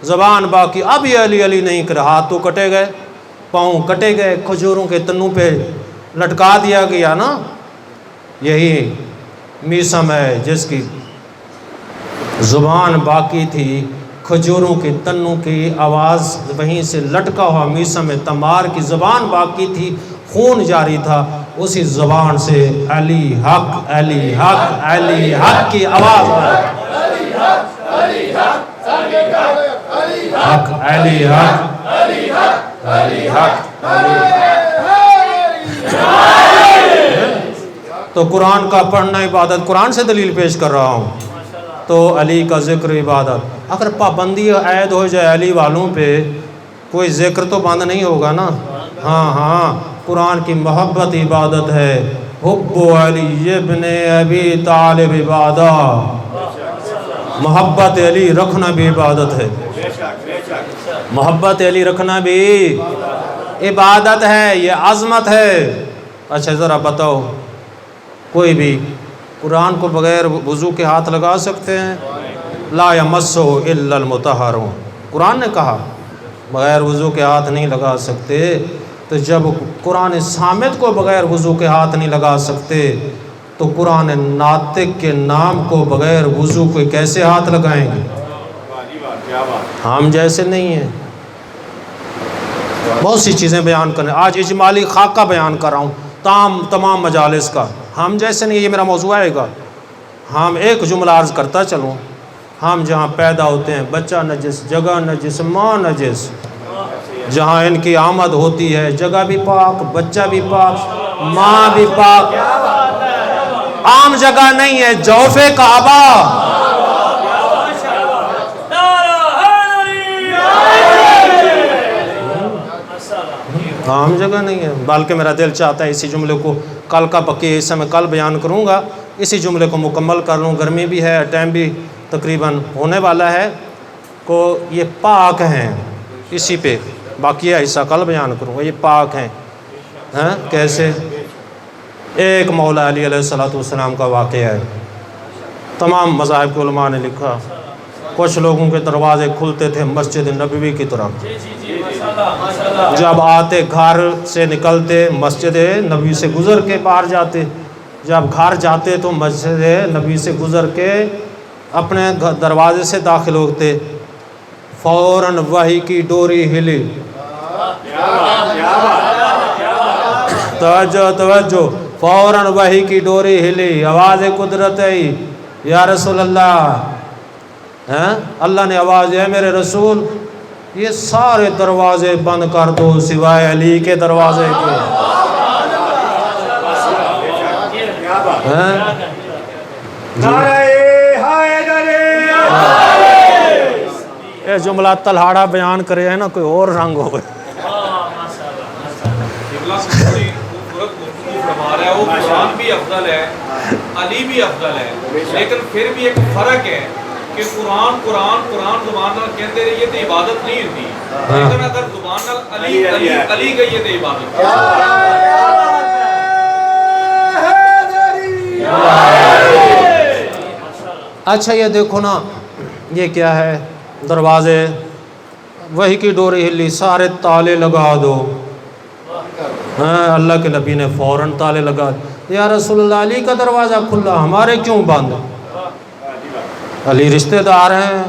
زبان باقی، اب یہ علی علی نہیں کر. ہاتھ تو کٹے گئے، پاؤں کٹے گئے، کھجوروں کے تنوں پہ لٹکا دیا گیا نا. یہی میسم ہے جس کی زبان باقی تھی، کھجوروں کے تنوں کی آواز وہیں سے لٹکا ہوا میسم تمار کی زبان باقی تھی، خون جاری تھا. اسی زبان سے علی حق علی حق علی حق کی آواز حق علی حق علی حق علی حق علی حق. تو قرآن کا پڑھنا عبادت، قرآن سے دلیل پیش کر رہا ہوں، تو علی کا ذکر عبادت۔ اگر پابندی عائد ہو جائے علی والوں پہ، کوئی ذکر تو بند نہیں ہوگا نا۔ ہاں قرآن کی محبت عبادت ہے۔ حب علی ابن ابی طالب عبادت، محبت علی رکھنا بھی عبادت ہے، محبت علی رکھنا بھی عبادت ہے، یہ عظمت ہے۔ اچھا ذرا بتاؤ، کوئی بھی قرآن کو بغیر وضو کے ہاتھ لگا سکتے ہیں؟ لا یمسہ الا المطہرون، قرآن نے کہا بغیر وضو کے ہاتھ نہیں لگا سکتے۔ تو جب قرآن صامت کو بغیر وضو کے ہاتھ نہیں لگا سکتے، تو قرآن ناطق کے نام کو بغیر وضو کے کیسے ہاتھ لگائیں گے؟ ہم جیسے نہیں ہیں۔ بہت سی چیزیں بیان کریں، آج اجمالی خاکہ بیان کر رہا ہوں تمام مجالس کا۔ ہم جیسے نہیں، یہ میرا موضوع آئے گا۔ ہم ایک جملہ عرض کرتا چلوں، ہم جہاں پیدا ہوتے ہیں بچہ نجس، جگہ نجس، ماں نجس، جہاں ان کی آمد ہوتی ہے جگہ بھی پاک، بچہ بھی پاک، ماں بھی پاک۔ عام جگہ نہیں ہے، جوف کعبہ، عام جگہ نہیں ہے۔ بلکہ میرا دل چاہتا ہے اسی جملے کو کل کا بقیہ حصہ میں کل بیان کروں گا، اسی جملے کو مکمل کر لوں۔ گرمی بھی ہے، ٹائم بھی تقریباً ہونے والا ہے، کو یہ پاک ہیں، اسی پہ باقیہ حصہ کل بیان کروں گا۔ یہ پاک ہیں، کیسے؟ ایک مولا علی علیہ السلام کا واقعہ ہے، تمام مذاہب کے علماء نے لکھا۔ کچھ لوگوں کے دروازے کھلتے تھے مسجد نبوی کی طرف، جب آتے گھر سے نکلتے مسجد نبوی سے گزر کے باہر جاتے، جب گھر جاتے تو مسجد نبوی سے گزر کے اپنے دروازے سے داخل ہوتے، فوراً وحی کی ڈوری ہلی۔ توجہ، فوراً وحی کی ڈوری ہلی، آواز قدرت آئی، یا رسول اللہ، اللہ نے آواز دی، میرے رسول یہ سارے دروازے بند کر دو سوائے علی کے دروازے کے۔ یہ جملہ تلہاڑا بیان کرے ہے نا، کوئی اور رنگ ہو گئے۔ قرآن بھی افضل ہے، علی بھی افضل ہے، لیکن پھر بھی ایک فرق ہے کہ قرآن زبان نال کہتے رہیے تو عبادت نہیں ہوتی، لیکن اگر زبان نال علی کہیے تو عبادت۔ اچھا یہ دیکھو نا، یہ کیا ہے؟ دروازے، وحی کی ڈوری ہلی، سارے تالے لگا دو۔ اللہ کے نبی نے فوراً تالے لگا، یا رسول اللہ علی کا دروازہ کھلا، ہمارے کیوں بند؟ علی رشتہ دار ہیں،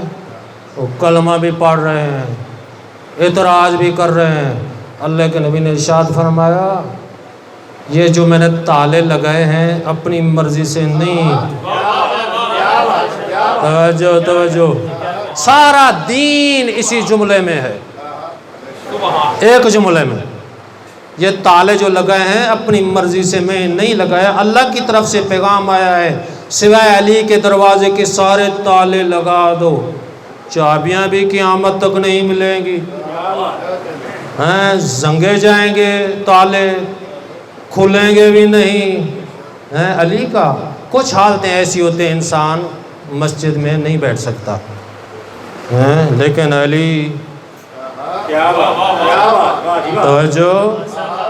وہ کلمہ بھی پڑھ رہے ہیں، اعتراض بھی کر رہے ہیں۔ اللہ کے نبی نے ارشاد فرمایا، یہ جو میں نے تالے لگائے ہیں اپنی مرضی سے نہیں۔ توجہ، سارا دین اسی جملے میں ہے، ایک جملے میں۔ یہ تالے جو لگائے ہیں اپنی مرضی سے میں نہیں لگایا، اللہ کی طرف سے پیغام آیا ہے، سوائے علی کے دروازے کے سارے تالے لگا دو۔ چابیاں بھی قیامت تک نہیں ملیں گی، زنگے جائیں گے، تالے کھلیں گے بھی نہیں۔ علی کا کچھ حالتیں ایسی ہوتے ہیں انسان مسجد میں نہیں بیٹھ سکتا، لیکن علی توجہ،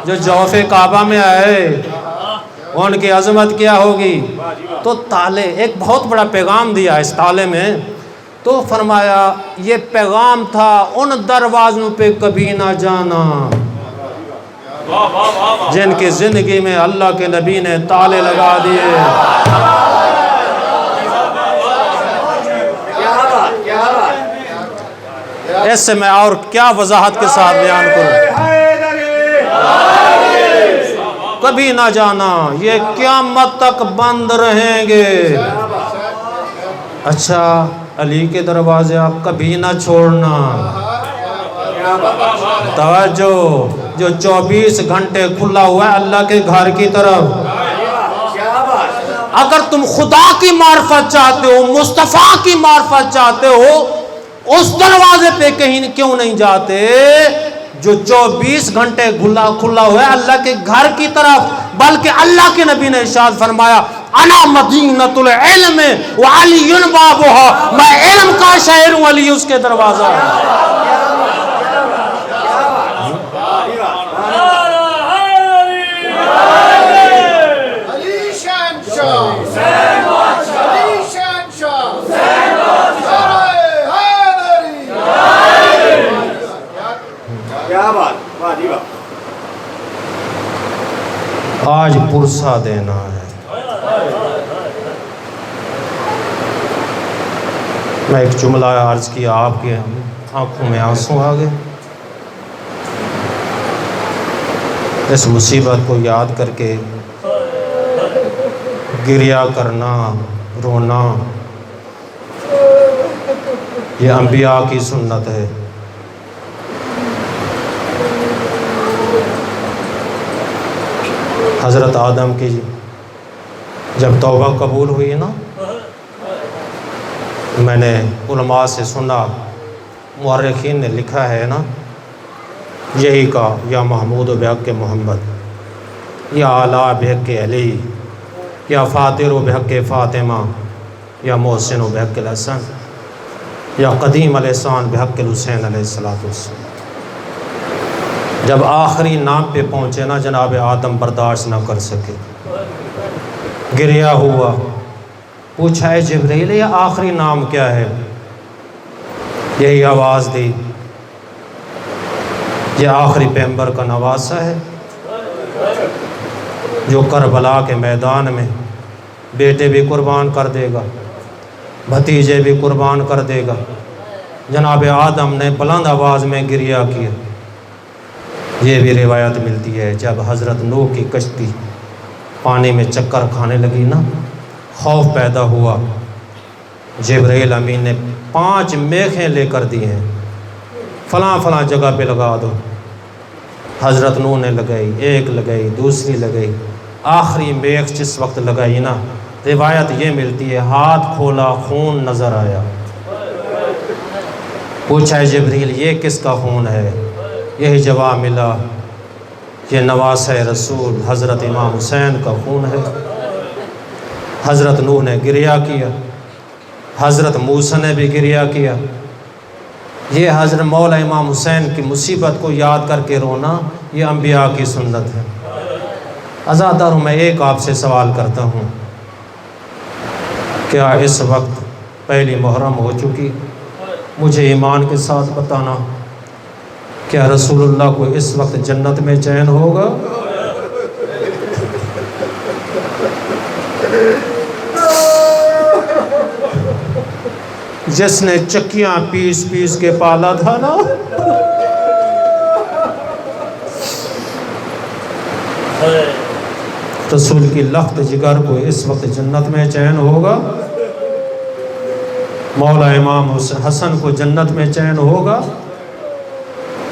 جو جوف کعبہ میں آئے ان کی عظمت کیا ہوگی؟ تو تالے، ایک بہت بڑا پیغام دیا اس تالے میں، تو فرمایا یہ پیغام تھا ان دروازوں پہ کبھی نہ جانا جن کی زندگی میں اللہ کے نبی نے تالے لگا دیے۔ اس سے میں اور کیا وضاحت کے ساتھ بیان کروں؟ کبھی نہ جانا، یہ قیامت تک بند رہیں گے۔ اچھا، علی کے دروازے آپ کبھی نہ چھوڑنا۔ توجہ، جو 24 گھنٹے کھلا ہوا ہے اللہ کے گھر کی طرف، اگر تم خدا کی معرفت چاہتے ہو، مصطفیٰ کی معرفت چاہتے ہو، اس دروازے پہ کہیں کیوں نہیں جاتے جو 24 گھنٹے کھلا ہوا ہے اللہ کے گھر کی طرف؟ بلکہ اللہ کے نبی نے ارشاد فرمایا انا مدینۃ العلم وعلی بابها، میں علم کا شہر ہوں، علی اس کے دروازہ ہے۔ کیا بات، واہ جی واہ۔ آج پرسہ دینا ہے۔ میں ایک جملہ عرض کیا، آپ کے آنکھوں میں آنسو آ گئے۔ اس مصیبت کو یاد کر کے گریہ کرنا، رونا، یہ انبیاء کی سنت ہے۔ حضرت آدم کی جب توبہ قبول ہوئی نا، میں نے علماء سے سنا، مورخین نے لکھا ہے نا، یہی کہا یا محمود و بحق محمد، یا اعلیٰ بحق علی، یا فاتر و بحق فاطمہ، یا محسن و بحق الحسن، یا قدیم علیہ السلام بحق الحسین علیہ السلام۔ جب آخری نام پہ پہنچے نا جناب آدم برداشت نہ کر سکے، گریہ ہوا، پوچھا ہے جبریل یہ آخری نام کیا ہے؟ یہی آواز دی، یہ آخری پیغمبر کا نواسہ ہے جو کربلا کے میدان میں بیٹے بھی قربان کر دے گا، بھتیجے بھی قربان کر دے گا۔ جناب آدم نے بلند آواز میں گریہ کیا۔ یہ بھی روایت ملتی ہے جب حضرت نوح کی کشتی پانی میں چکر کھانے لگی نا، خوف پیدا ہوا، جبرائیل امین نے 5 میخیں لے کر دی ہیں، فلاں فلاں جگہ پہ لگا دو۔ حضرت نوح نے لگائی، ایک لگائی، دوسری لگائی، آخری میخ جس وقت لگائی نا، روایت یہ ملتی ہے ہاتھ کھولا خون نظر آیا۔ پوچھا ہے جبریل یہ کس کا خون ہے؟ یہی جواب ملا، یہ نواسہ رسول حضرت امام حسین کا خون ہے۔ حضرت نوح نے گریہ کیا، حضرت موسیٰ نے بھی گریہ کیا۔ یہ حضرت مولا امام حسین کی مصیبت کو یاد کر کے رونا، یہ انبیاء کی سنت ہے۔ عزاداروں میں ایک آپ سے سوال کرتا ہوں، کیا اس وقت پہلی محرم ہو چکی؟ مجھے ایمان کے ساتھ بتانا، کیا رسول اللہ کو اس وقت جنت میں چین ہوگا؟ جس نے چکیاں پیس پیس کے پالا تھا نا، رسول کی لخت جگر کو اس وقت جنت میں چین ہوگا؟ مولا امام حسن کو جنت میں چین ہوگا؟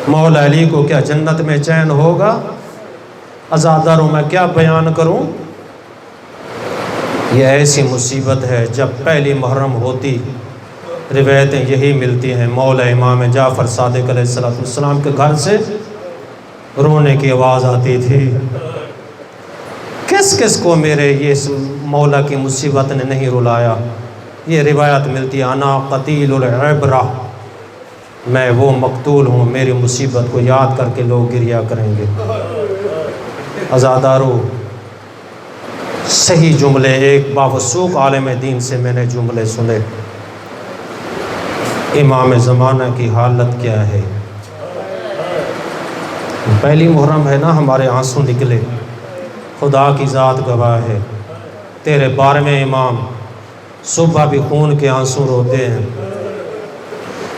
مولا علی کو کیا جنت میں چین ہوگا؟ عزاداروں میں کیا بیان کروں؟ یہ ایسی مصیبت ہے، جب پہلی محرم ہوتی روایتیں یہی ملتی ہیں، مولا امام جعفر صادق علیہ السلام کے گھر سے رونے کی آواز آتی تھی۔ کس کس کو میرے یہ مولا کی مصیبت نے نہیں رلایا؟ یہ روایت ملتی ہے، انا قتیل العبرہ، میں وہ مقتول ہوں، میری مصیبت کو یاد کر کے لوگ گریہ کریں گے۔ عزادارو، صحیح جملے ایک باوثوق عالم دین سے میں نے جملے سنے، امام زمانہ کی حالت کیا ہے؟ پہلی محرم ہے نا، ہمارے آنسو نکلے، خدا کی ذات گواہ ہے، تیرے 12ویں امام صبح بھی خون کے آنسو روتے ہیں،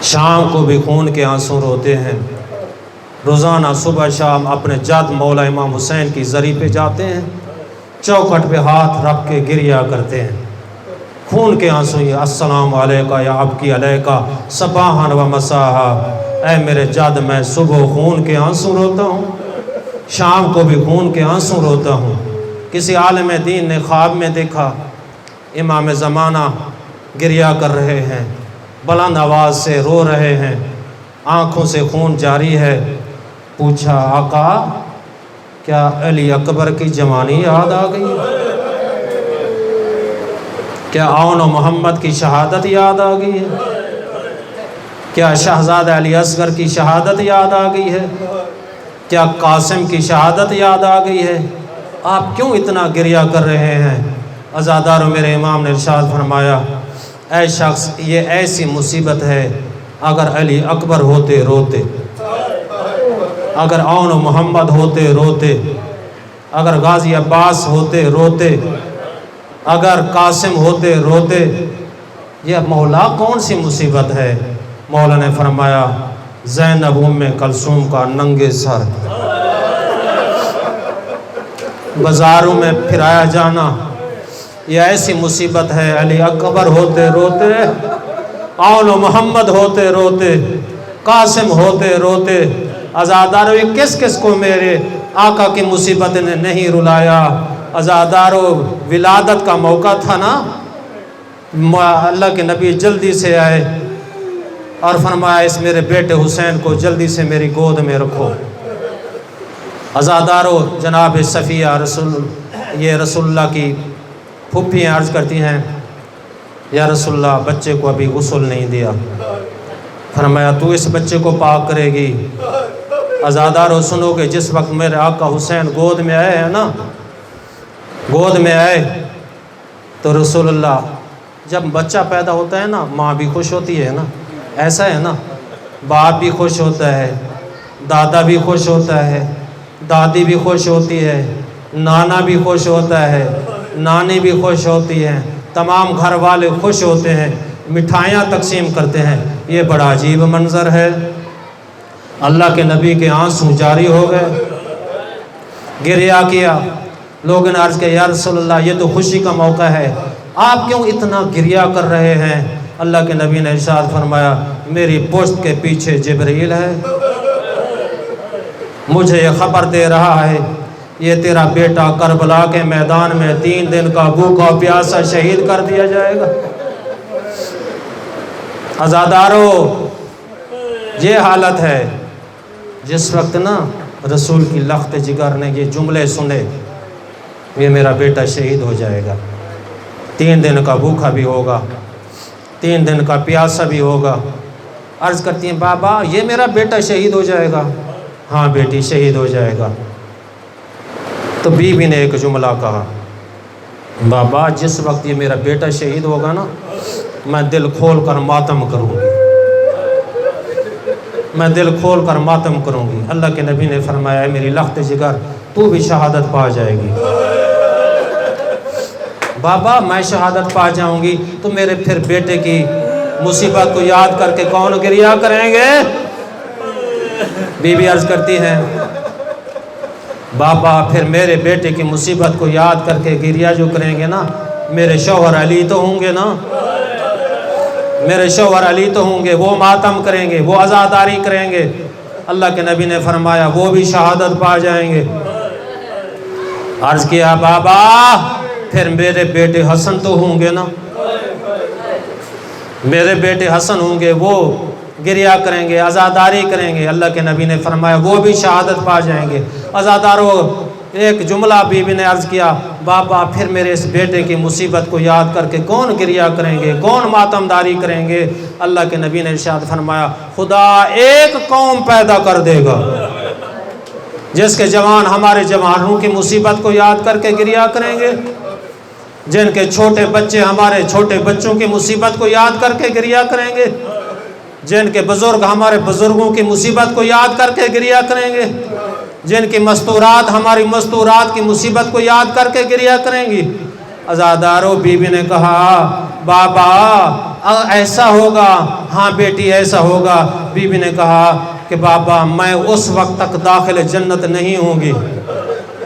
شام کو بھی خون کے آنسو روتے ہیں، روزانہ صبح شام اپنے جد مولا امام حسین کی زری پہ جاتے ہیں، چوکھٹ پہ ہاتھ رکھ کے گریہ کرتے ہیں، خون کے آنسو، یہ السلام علیکہ یا ابکی علیکہ صباحا و مساحا، اے میرے جد میں صبح خون کے آنسو روتا ہوں، شام کو بھی خون کے آنسو روتا ہوں، کسی عالم دین نے خواب میں دیکھا امام زمانہ گریہ کر رہے ہیں، بلند آواز سے رو رہے ہیں، آنکھوں سے خون جاری ہے۔ پوچھا آقا کیا علی اکبر کی جوانی یاد آ گئی؟ کیا عون و محمد کی شہادت یاد آ گئی ہے؟ کیا شہزادہ علی اصغر کی شہادت یاد آ گئی ہے؟ کیا قاسم کی شہادت یاد آ گئی ہے؟ آپ کیوں اتنا گریہ کر رہے ہیں؟ عزاداروں، میرے امام نے ارشاد فرمایا، اے شخص یہ ایسی مصیبت ہے، اگر علی اکبر ہوتے روتے، اگر عون و محمد ہوتے روتے، اگر غازی عباس ہوتے روتے، اگر قاسم ہوتے روتے، یہ مولا کون سی مصیبت ہے؟ مولا نے فرمایا زینب ام کلثوم کا ننگے سر بازاروں میں پھرایا جانا، یہ ایسی مصیبت ہے۔ علی اکبر ہوتے روتے، عون و محمد ہوتے روتے، قاسم ہوتے روتے۔ عزاداروں، کس کس کو میرے آقا کی مصیبت نے نہیں رلایا؟ عزاداروں، ولادت کا موقع تھا نا، اللہ کے نبی جلدی سے آئے اور فرمایا اس میرے بیٹے حسین کو جلدی سے میری گود میں رکھو۔ عزاداروں، جناب صفیہ یہ رسول اللہ کی پھپھیاں عرض کرتی ہیں، یا رسول اللہ بچے کو ابھی غسل نہیں دیا۔ فرمایا تو اس بچے کو پاک کرے گی؟ عزاداروں سنو کہ جس وقت میرے آقا حسین گود میں آئے ہیں نا، گود میں آئے تو رسول اللہ، جب بچہ پیدا ہوتا ہے نا ماں بھی خوش ہوتی ہے نا، ایسا ہے نا، باپ بھی خوش ہوتا ہے، دادا بھی خوش ہوتا ہے، دادی بھی خوش ہوتی ہے، نانا بھی خوش ہوتا ہے، نانی بھی خوش ہوتی ہے، تمام گھر والے خوش ہوتے ہیں، مٹھائیاں تقسیم کرتے ہیں۔ یہ بڑا عجیب منظر ہے۔ اللہ کے نبی کے آنسو جاری ہو گئے، گریہ کیا۔ لوگوں نے عرض کیا یا رسول اللہ یہ تو خوشی کا موقع ہے، آپ کیوں اتنا گریہ کر رہے ہیں؟ اللہ کے نبی نے ارشاد فرمایا میری پشت کے پیچھے جبرائیل ہے، مجھے یہ خبر دے رہا ہے یہ تیرا بیٹا کربلا کے میدان میں 3 دن کا بھوکا پیاسا شہید کر دیا جائے گا۔ عزاداروں، یہ حالت ہے جس وقت نا رسول کی لخت جگر نے یہ جملے سنے، یہ میرا بیٹا شہید ہو جائے گا، 3 دن کا بھوکا بھی ہوگا، 3 دن کا پیاسا بھی ہوگا۔ عرض کرتی ہیں بابا یہ میرا بیٹا شہید ہو جائے گا؟ ہاں بیٹی شہید ہو جائے گا۔ تو بیوی نے ایک جملہ کہا، بابا جس وقت یہ میرا بیٹا شہید ہوگا نا میں دل کھول کر ماتم کروں گی، میں دل کھول کر ماتم کروں گی۔ اللہ کے نبی نے فرمایا ہے میری لخت جگر تو بھی شہادت پا جائے گی۔ بابا میں شہادت پا جاؤں گی تو میرے پھر بیٹے کی مصیبت کو یاد کر کے کون گریہ کریں گے؟ بی بی عرض کرتی ہیں بابا پھر میرے بیٹے کی مصیبت کو یاد کر کے گریہ جو کریں گے نا، میرے شوہر علی تو ہوں گے نا، میرے شوہر علی تو ہوں گے، وہ ماتم کریں گے، وہ عزاداری کریں گے۔ اللہ کے نبی نے فرمایا وہ بھی شہادت پا جائیں گے۔ عرض کیا بابا پھر میرے بیٹے حسن تو ہوں گے نا، میرے بیٹے حسن ہوں گے، وہ گریہ کریں گے، عزاداری کریں گے۔ اللہ کے نبی نے فرمایا وہ بھی شہادت پا جائیں گے۔ عزاداروں، ایک جملہ بی بی نے عرض کیا بابا پھر میرے اس بیٹے کی مصیبت کو یاد کر کے کون گریہ کریں گے، کون ماتمداری کریں گے؟ اللہ کے نبی نے ارشاد فرمایا خدا ایک قوم پیدا کر دے گا جس کے جوان ہمارے جوانوں کی مصیبت کو یاد کر کے گریہ کریں گے، جن کے چھوٹے بچے ہمارے چھوٹے بچوں کی مصیبت کو یاد کر کے گریہ کریں گے، جن کے بزرگ ہمارے بزرگوں کی مصیبت کو یاد کر کے گریہ کریں گے، جن کی مستورات ہماری مستورات کی مصیبت کو یاد کر کے گریہ کریں گی۔ عزاداروں، بی بی نے کہا بابا ایسا ہوگا؟ ہاں بیٹی ایسا ہوگا۔ بی بی نے کہا کہ بابا میں اس وقت تک داخل جنت نہیں ہوں گی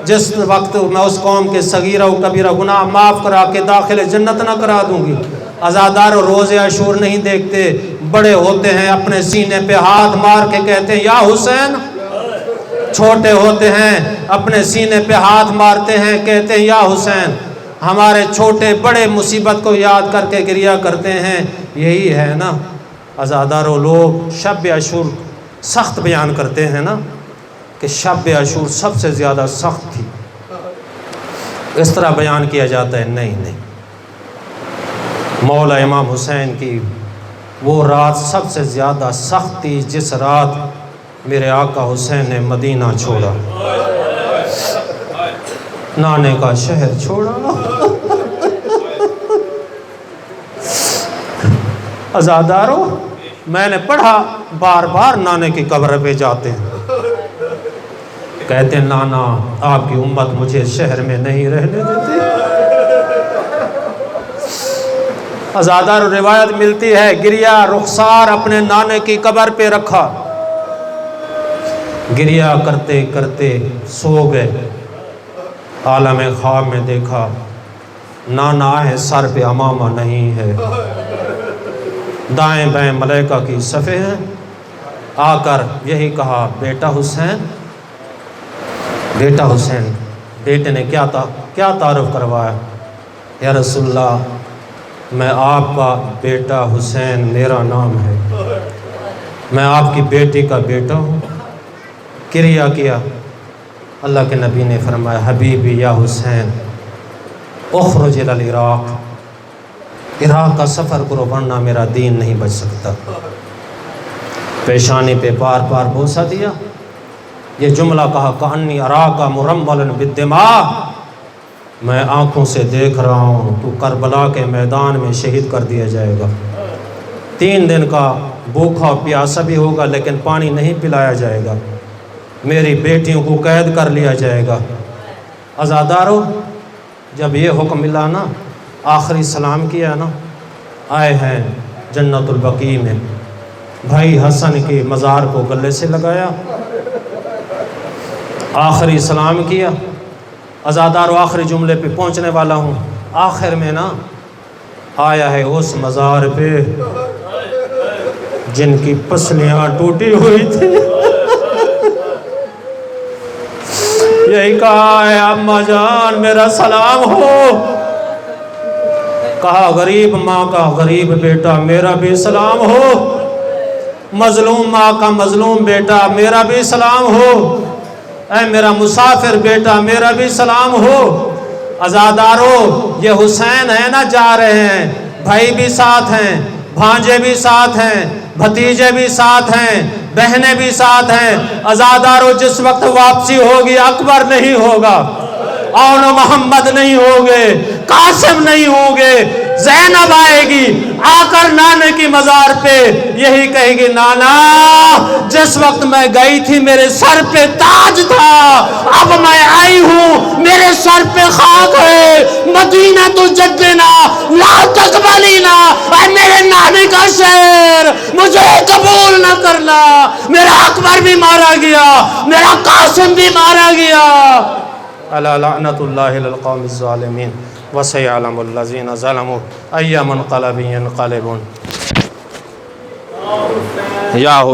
جس وقت میں اس قوم کے صغیرہ و کبیرہ گناہ معاف کرا کے داخل جنت نہ کرا دوں گی۔ عزاداروں، روز عاشور نہیں دیکھتے، بڑے ہوتے ہیں اپنے سینے پہ ہاتھ مار کے کہتے ہیں یا حسین چھوٹے ہوتے ہیں اپنے سینے پہ ہاتھ مارتے ہیں، کہتے ہیں یا حسین، ہمارے چھوٹے بڑے مصیبت کو یاد کر کے گریہ کرتے ہیں۔ یہی ہے نا عزادارو، لوگ شب عاشور سخت بیان کرتے ہیں نا کہ شب عاشور سب سے زیادہ سخت تھی، اس طرح بیان کیا جاتا ہے۔ نہیں، مولا امام حسین کی وہ رات سب سے زیادہ سخت تھی جس رات میرے آقا حسین نے مدینہ چھوڑا، نانے کا شہر چھوڑا۔ عزادارو، میں نے پڑھا بار بار نانے کی قبر پہ جاتے ہیں، کہتے ہیں نانا آپ کی امت مجھے شہر میں نہیں رہنے دیتی۔ عزادارو، روایت ملتی ہے گریہ رخسار اپنے نانے کی قبر پہ رکھا، گریہ کرتے کرتے سو گئے، عالم خواب میں دیکھا نانا ہے، سر پہ امامہ نہیں ہے، دائیں بائیں ملائکہ کی صفیں ہیں، آ کر یہی کہا بیٹا حسین، بیٹا حسین۔ بیٹے نے کیا تعارف کروایا؟ یا رسول اللہ، میں آپ کا بیٹا حسین میرا نام ہے، میں آپ کی بیٹی کا بیٹا ہوں۔ کریا کیا، اللہ کے نبی نے فرمایا حبیبی یا حسین اخرج الی العراق، عراق کا سفر کرو ورنہ میرا دین نہیں بچ سکتا۔ پیشانی پہ بار بار بوسہ دیا، یہ جملہ کہا کانی اراک مرملا بالدماء، میں آنکھوں سے دیکھ رہا ہوں تو کربلا کے میدان میں شہید کر دیا جائے گا، 3 دن کا بھوکا پیاسا بھی ہوگا لیکن پانی نہیں پلایا جائے گا، میری بیٹیوں کو قید کر لیا جائے گا۔ عزادارو، جب یہ حکم ملا نا، آخری سلام کیا نا، آئے ہیں جنت البقیع میں، بھائی حسن کے مزار کو گلے سے لگایا، آخری سلام کیا۔ عزادارو، آخری جملے پہ پہنچنے والا ہوں، آخر میں نا آیا ہے اس مزار پہ جن کی پسلیاں ٹوٹی ہوئی تھی، یہی کہا ہے اماں جان میرا سلام ہو، کہا غریب ماں کا غریب بیٹا میرا بھی سلام ہو، مظلوم ماں کا مظلوم بیٹا میرا بھی سلام ہو، اے میرا مسافر بیٹا میرا بھی سلام ہو۔ عزادارو، یہ حسین ہے نا جا رہے ہیں، بھائی بھی ساتھ ہیں، بھانجے بھی ساتھ ہیں، بھتیجے بھی ساتھ ہیں، بہنیں بھی ساتھ ہیں۔ عزادارو، جس وقت واپسی ہوگی اکبر نہیں ہوگا، اون محمد نہیں ہوگے، قاسم نہیں ہوگے، زینب آئے گی، آ کر نانے کی مزار پہ یہی کہے گی نانا جس وقت میں گئی تھی میرے سر پہ تاج تھا، اب میں آئی ہوں میرے سر پہ خاک ہے، مدینہ تو جدنا لا تقبلینا، اے میرے نانے کا شہر مجھے قبول نہ کرنا، میرا اکبر بھی مارا گیا، میرا قاسم بھی مارا گیا۔ الا لعنت اللہ للقوم الظالمین وسيعلم الذين ظلموا أي منقلب ينقلبون۔ یا